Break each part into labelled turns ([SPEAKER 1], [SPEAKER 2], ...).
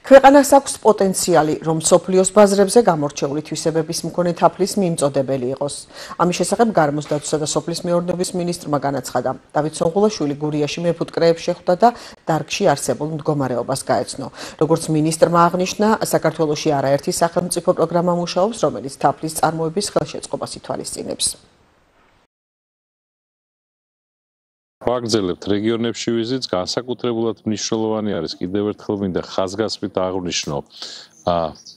[SPEAKER 1] ქვეყანას აქვს პოტენციალი, რომ მსოფლიოს ბაზრებზე გამორჩეული თვისებების მქონე თაფლის მიმწოდებელი იყოს. ამის შესახებ გარემოსდაცვისა და სოფლის მეურნეობის მინისტრმა განაცხადა. დავით სონღულაშვილი გურიაში მეფუტკრეებს შეხვდა და დარგში არსებულ მდგომარეობას გაეცნო. როგორც მინისტრმა აღნიშნა, საქართველოში არაერთი სახელმწიფო პროგრამა მუშაობს, რომელიც თაფლის წარმოების ხელშეწყობას ითვალისწინებს.
[SPEAKER 2] ვაგრძელებთ რეგიონებში ვიზიტს, განსაკუთრებულად მნიშვნელოვანი არის კიდევ ერთხელ მინდა ხაზგასმით აღვნიშნო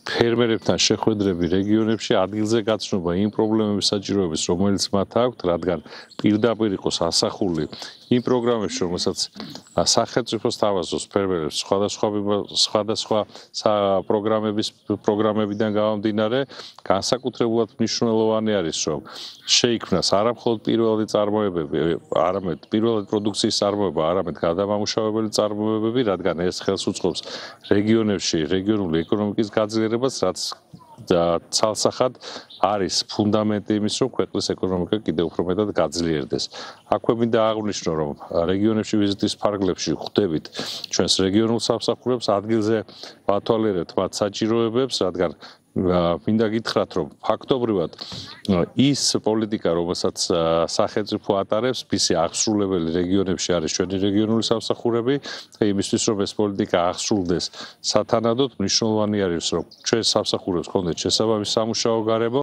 [SPEAKER 2] ფერმერებთან შეხვედრები რეგიონებში ადგილზე გაცნობა იმ პრობლემების საჭიროების, რომელიც მათ აქვთ, რადგან პირდაპირ იყოს ასახული იმ პროგრამებში, რომელსაც სახელმწიფოს თავაზობს ფერმერებს სხვადასხვა პროგრამებიდან გამომდინარე, განსაკუთრებულად მნიშვნელოვანი არის, რომ შეიქმნას არა მხოლოდ პირველადი წარმოებები, არამედ პირველადი პროდუქციის წარმოება, არამედ გადამამუშავებელი წარმოებები, რადგან ეს ხელს უწყობს რეგიონებში რეგიონული ეკონომიკის გაძლიერებას, რაც ცალსახად არის ფუნდამენტი იმის, რომ ქვეყნის ეკონომიკა კიდევ უფრო მეტად გაძლიერდეს. აქვე მინდა აღვნიშნო, რომ რეგიონებში ვიზიტის ფარგლებში ხვდებით ჩვენს რეგიონულ სამსახურებს, ადგილზე ვათვალიერებთ მათ საჭიროებებს, რადგან მინდა გითხრათ, რომ ფაქტობრივად ის პოლიტიკა, რომელსაც სახელმწიფო ატარებს, მისი აღსრულებელი რეგიონებში არის ჩვენი რეგიონული სამსახურები და იმისთვის, რომ ეს პოლიტიკა აღსრულდეს სათანადოდ, მნიშვნელოვანი არის, რომ ჩვენ სამსახურებს ჰქონდეთ შესაბამისი სამუშაო გარემო.